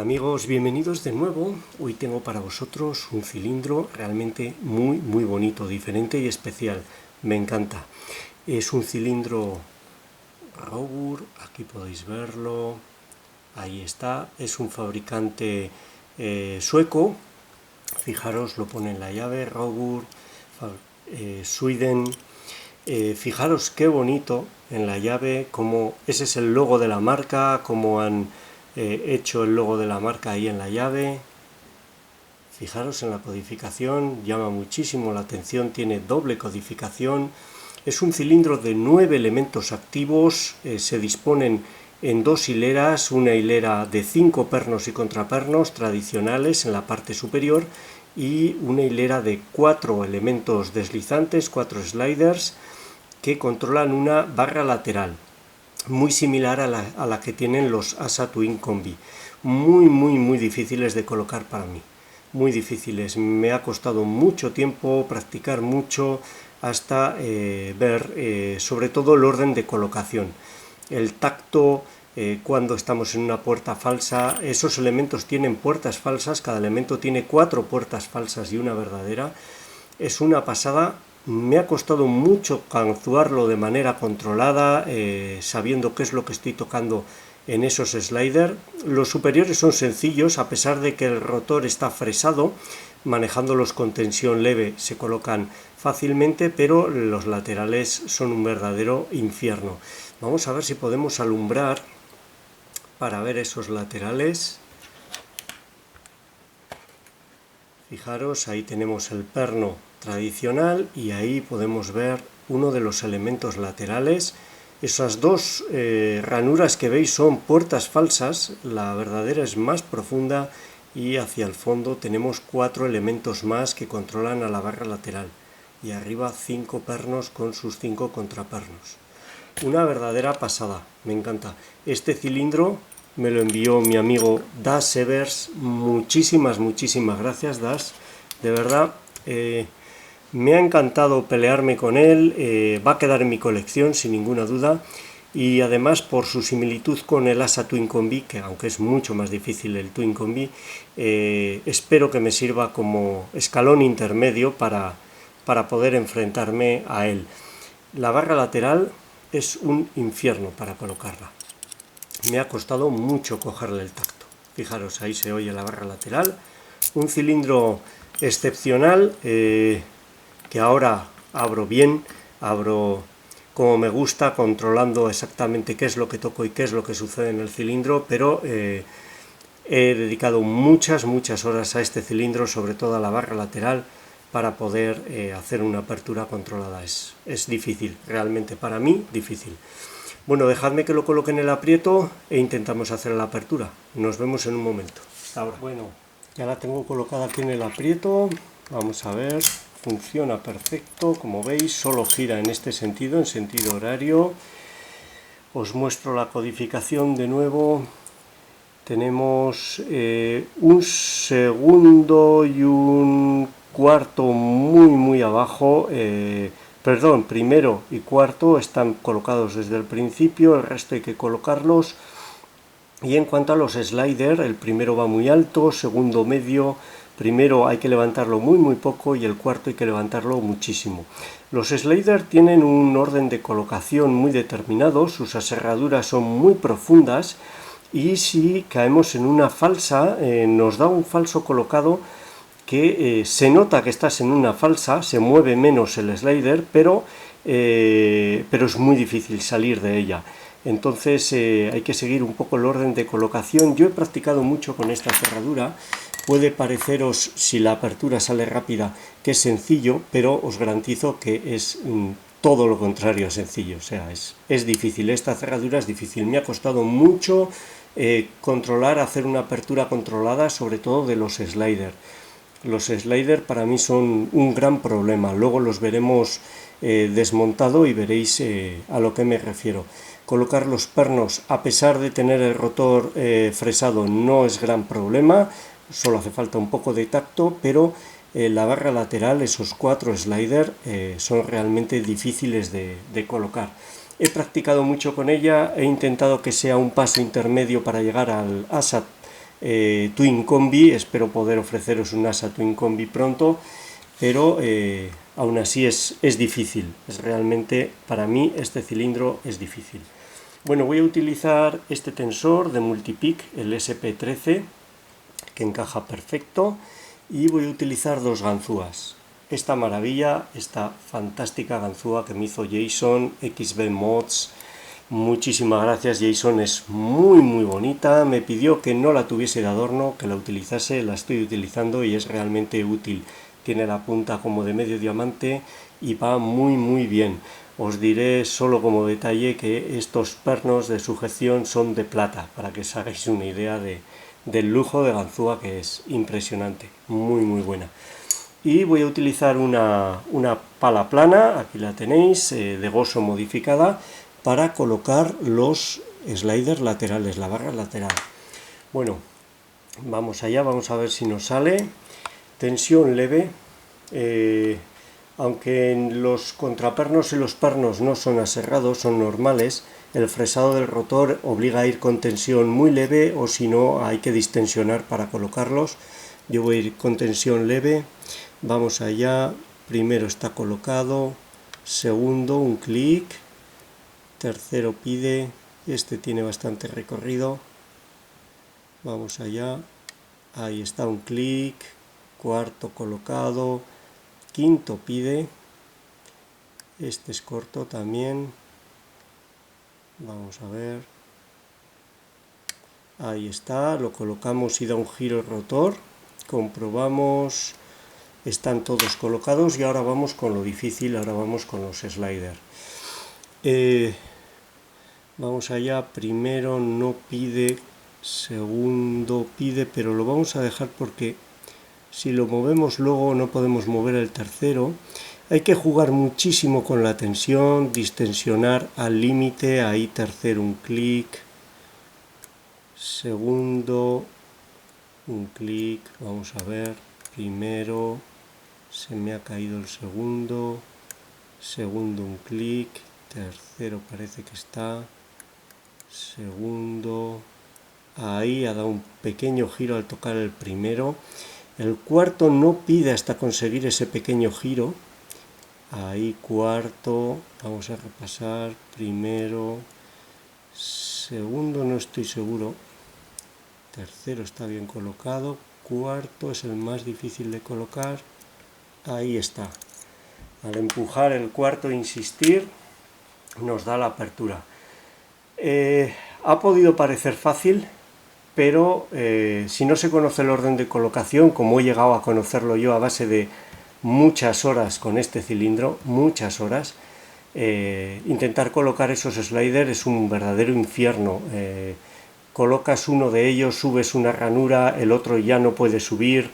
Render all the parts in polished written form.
Hola amigos, bienvenidos de nuevo. Hoy tengo para vosotros un cilindro realmente muy bonito, diferente y especial. Me encanta. Es un cilindro Rogur, aquí podéis verlo. Ahí está. Es un fabricante sueco. Fijaros, lo pone en la llave, Rogur, Sweden. Fijaros qué bonito en la llave, como ese es el logo de la marca, como han hecho el logo de la marca ahí en la llave. Fijaros en la codificación, llama muchísimo la atención, tiene doble codificación. Es un cilindro de 9 elementos activos, se disponen en dos hileras, una hilera de 5 pernos y contrapernos tradicionales en la parte superior y una hilera de 4 elementos deslizantes, 4 sliders, que controlan una barra lateral, muy similar a la que tienen los ASA Twin Combi. Muy difíciles de colocar para mí. Muy difíciles. Me ha costado mucho tiempo, practicar mucho, hasta ver sobre todo el orden de colocación. El tacto, cuando estamos en una puerta falsa, esos elementos tienen puertas falsas, cada elemento tiene 4 puertas falsas y una verdadera. Es una pasada. Me ha costado mucho canzuarlo de manera controlada, sabiendo qué es lo que estoy tocando en esos sliders. Los superiores son sencillos, a pesar de que el rotor está fresado, manejándolos con tensión leve se colocan fácilmente, pero los laterales son un verdadero infierno. Vamos a ver si podemos alumbrar para ver esos laterales. Fijaros, ahí tenemos el perno tradicional y ahí podemos ver uno de los elementos laterales. Esas dos ranuras que veis son puertas falsas, la verdadera es más profunda y hacia el fondo tenemos 4 elementos más que controlan a la barra lateral y arriba 5 pernos con sus 5 contrapernos. Una verdadera pasada, me encanta. Este cilindro me lo envió mi amigo Das Evers. Muchísimas gracias, Das. De verdad, me ha encantado pelearme con él. Va a quedar en mi colección sin ninguna duda. Y además, por su similitud con el ASA Twin Combi, que aunque es mucho más difícil el Twin Combi, espero que me sirva como escalón intermedio para poder enfrentarme a él. La barra lateral es un infierno para colocarla. Me ha costado mucho cogerle el tacto. Fijaros, ahí se oye la barra lateral. Un cilindro excepcional que ahora abro bien, abro como me gusta, controlando exactamente qué es lo que toco y qué es lo que sucede en el cilindro, pero he dedicado muchas horas a este cilindro, sobre todo a la barra lateral, para poder hacer una apertura controlada. Es difícil, realmente para mí difícil. Bueno, dejadme que lo coloque en el aprieto e intentamos hacer la apertura. Nos vemos en un momento. Hasta ahora. Bueno, ya la tengo colocada aquí en el aprieto. Vamos a ver, funciona perfecto. Como veis, solo gira en este sentido, en sentido horario. Os muestro la codificación de nuevo. Tenemos un segundo y un cuarto muy abajo. Perdón, primero y cuarto están colocados desde el principio, el resto hay que colocarlos. Y en cuanto a los sliders, el primero va muy alto, segundo medio, primero hay que levantarlo muy poco y el cuarto hay que levantarlo muchísimo. Los sliders tienen un orden de colocación muy determinado, sus aserraduras son muy profundas y si caemos en una falsa, nos da un falso colocado que se nota que estás en una falsa, se mueve menos el slider, pero es muy difícil salir de ella. Entonces hay que seguir un poco el orden de colocación. Yo he practicado mucho con esta cerradura. Puede pareceros, si la apertura sale rápida, que es sencillo, pero os garantizo que es todo lo contrario a sencillo. O sea, es difícil. Esta cerradura es difícil. Me ha costado mucho controlar, hacer una apertura controlada, sobre todo de los sliders. Los sliders para mí son un gran problema. Luego los veremos desmontado y veréis a lo que me refiero. Colocar los pernos, a pesar de tener el rotor fresado, no es gran problema. Solo hace falta un poco de tacto, pero la barra lateral, esos 4 sliders, son realmente difíciles de colocar. He practicado mucho con ella, he intentado que sea un paso intermedio para llegar al ASA Twin Combi. Espero poder ofreceros un NASA Twin Combi pronto, pero aún así es difícil. Es realmente, para mí, este cilindro es difícil. Bueno, voy a utilizar este tensor de Multipeak, el SP13, que encaja perfecto, y voy a utilizar dos ganzúas. Esta maravilla, esta fantástica ganzúa que me hizo Jason, XB Mods. Muchísimas gracias, Jason, es muy bonita. Me pidió que no la tuviese de adorno, que la utilizase, la estoy utilizando y es realmente útil. Tiene la punta como de medio diamante y va muy bien. Os diré solo como detalle que estos pernos de sujeción son de plata, para que os hagáis una idea del lujo de ganzúa, que es impresionante, muy buena. Y voy a utilizar una pala plana, aquí la tenéis, de Goso modificada, para colocar los sliders laterales, la barra lateral. Bueno, vamos allá, vamos a ver si nos sale. Tensión leve, aunque los contrapernos y los pernos no son aserrados, son normales, el fresado del rotor obliga a ir con tensión muy leve, o si no hay que distensionar para colocarlos. Yo voy a ir con tensión leve. Vamos allá, primero está colocado, segundo un clic, tercero pide, este tiene bastante recorrido, vamos allá, ahí está un clic, cuarto colocado, quinto pide, este es corto también, vamos a ver, ahí está, lo colocamos y da un giro el rotor, comprobamos, están todos colocados y ahora vamos con lo difícil, ahora vamos con los sliders. Vamos allá, primero no pide, segundo pide, pero lo vamos a dejar porque si lo movemos luego no podemos mover el tercero. Hay que jugar muchísimo con la tensión, distensionar al límite, ahí tercero un clic, segundo un clic, vamos a ver, primero, se me ha caído el segundo, segundo un clic, tercero parece que está, segundo, ahí ha dado un pequeño giro al tocar el primero, el cuarto no pide hasta conseguir ese pequeño giro, ahí cuarto, vamos a repasar, primero, segundo no estoy seguro, tercero está bien colocado, cuarto es el más difícil de colocar, ahí está. Al empujar el cuarto e insistir, nos da la apertura. Ha podido parecer fácil, pero si no se conoce el orden de colocación, como he llegado a conocerlo yo a base de muchas horas con este cilindro, muchas horas, intentar colocar esos sliders es un verdadero infierno. Colocas uno de ellos, subes una ranura, el otro ya no puede subir,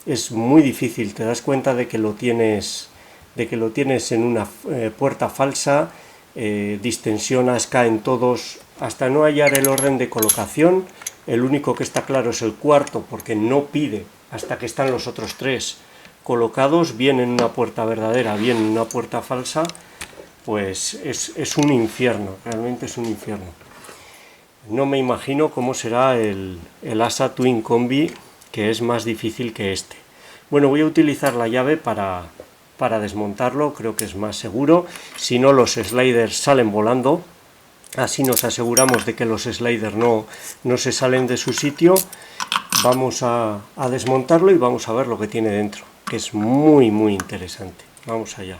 es muy difícil, te das cuenta de que lo tienes en una puerta falsa, distensionas, caen todos, hasta no hallar el orden de colocación. El único que está claro es el cuarto, porque no pide hasta que están los otros tres colocados, bien en una puerta verdadera, bien en una puerta falsa. Pues es un infierno, realmente es un infierno. No me imagino cómo será el ASA Twin Combi, que es más difícil que este. Bueno, voy a utilizar la llave para desmontarlo, creo que es más seguro. Si no, los sliders salen volando, así nos aseguramos de que los sliders no se salen de su sitio. Vamos a desmontarlo y vamos a ver lo que tiene dentro, que es muy interesante. Vamos allá.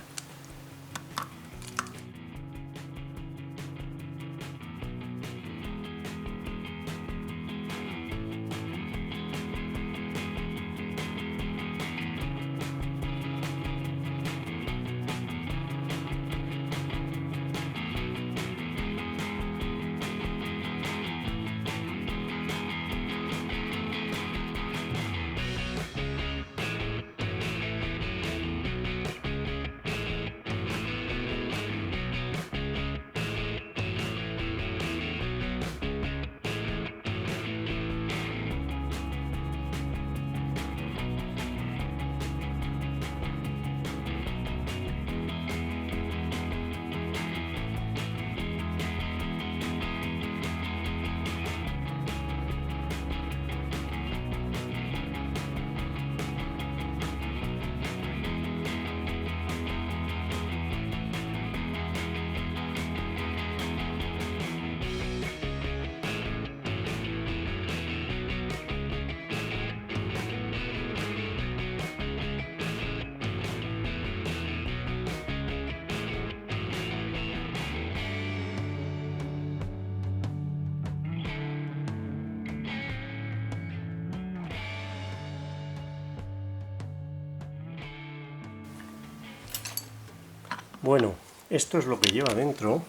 Bueno, esto es lo que lleva dentro.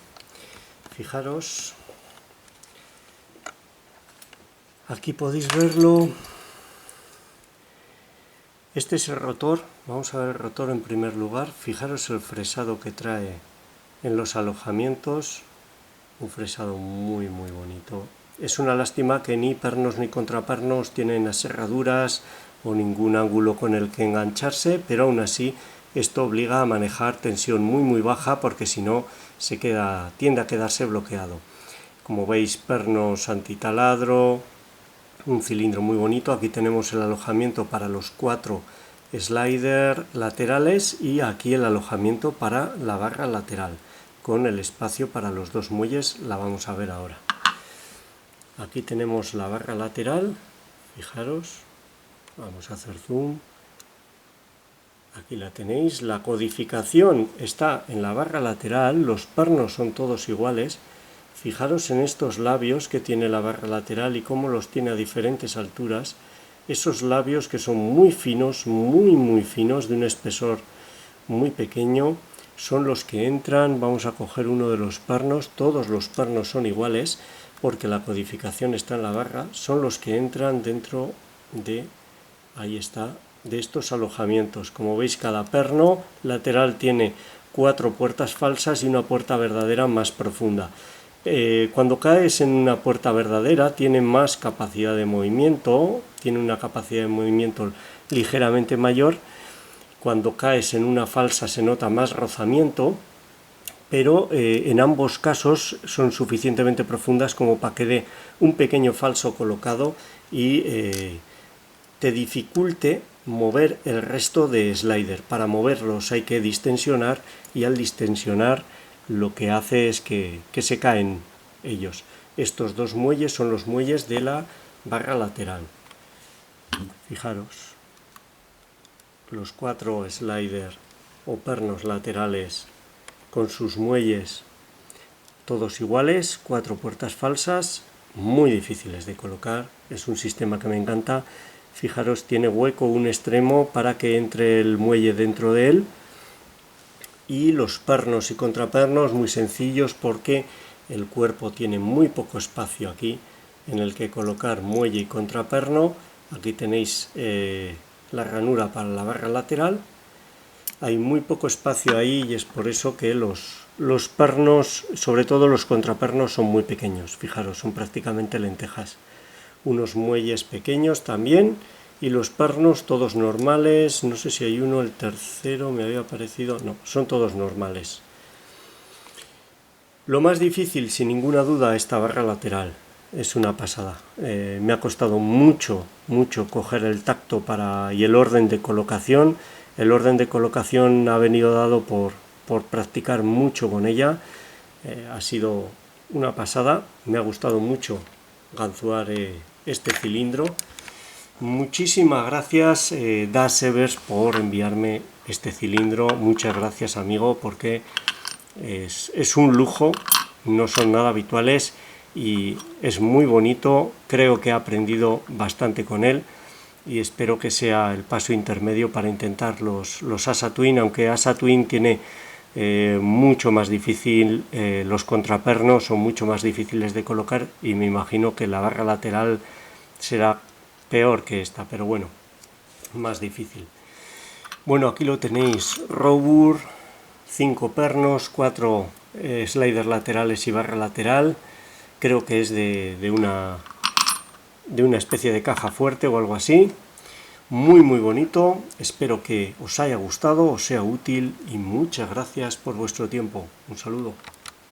Fijaros, aquí podéis verlo. Este es el rotor. Vamos a ver el rotor en primer lugar. Fijaros el fresado que trae en los alojamientos. Un fresado muy bonito. Es una lástima que ni pernos ni contrapernos tienen aserraduras o ningún ángulo con el que engancharse, pero aún así esto obliga a manejar tensión muy baja, porque si no tiende a quedarse bloqueado. Como veis, pernos antitaladro, un cilindro muy bonito. Aquí tenemos el alojamiento para los 4 sliders laterales y aquí el alojamiento para la barra lateral, con el espacio para los 2 muelles. La vamos a ver ahora. Aquí tenemos la barra lateral, fijaros, vamos a hacer zoom. Aquí la tenéis, la codificación está en la barra lateral, los pernos son todos iguales. Fijaros en estos labios que tiene la barra lateral y cómo los tiene a diferentes alturas. Esos labios que son muy finos, muy finos, de un espesor muy pequeño, son los que entran. Vamos a coger uno de los pernos, todos los pernos son iguales porque la codificación está en la barra, son los que entran dentro de, ahí está, de estos alojamientos. Como veis, cada perno lateral tiene 4 puertas falsas y una puerta verdadera más profunda. Cuando caes en una puerta verdadera tiene más capacidad de movimiento, tiene una capacidad de movimiento ligeramente mayor. Cuando caes en una falsa se nota más rozamiento, pero en ambos casos son suficientemente profundas como para que dé un pequeño falso colocado y te dificulte mover el resto de slider. Para moverlos hay que distensionar, y al distensionar lo que hace es que se caen ellos. Estos 2 muelles son los muelles de la barra lateral. Fijaros, los 4 slider o pernos laterales con sus muelles todos iguales, 4 puertas falsas, muy difíciles de colocar. Es un sistema que me encanta. Fijaros, tiene hueco un extremo para que entre el muelle dentro de él, y los pernos y contrapernos muy sencillos porque el cuerpo tiene muy poco espacio aquí en el que colocar muelle y contraperno. Aquí tenéis la ranura para la barra lateral. Hay muy poco espacio ahí y es por eso que los pernos, sobre todo los contrapernos, son muy pequeños. Fijaros, son prácticamente lentejas. Unos muelles pequeños también, y los pernos todos normales. No sé si hay uno, el tercero me había parecido, no, son todos normales. Lo más difícil, sin ninguna duda, esta barra lateral. Es una pasada. Me ha costado mucho coger el tacto y el orden de colocación. El orden de colocación ha venido dado por practicar mucho con ella. Ha sido una pasada. Me ha gustado mucho ganzuar este cilindro. Muchísimas gracias, Das Evers, por enviarme este cilindro. Muchas gracias, amigo, porque es un lujo, no son nada habituales y es muy bonito. Creo que he aprendido bastante con él y espero que sea el paso intermedio para intentar los ASA Twin, aunque ASA Twin tiene mucho más difícil, los contrapernos son mucho más difíciles de colocar y me imagino que la barra lateral será peor que esta, pero bueno, más difícil. Bueno, aquí lo tenéis, Robur, 5 pernos, 4 sliders laterales y barra lateral. Creo que es de una especie de caja fuerte o algo así. Muy bonito. Espero que os haya gustado, os sea útil y muchas gracias por vuestro tiempo. Un saludo.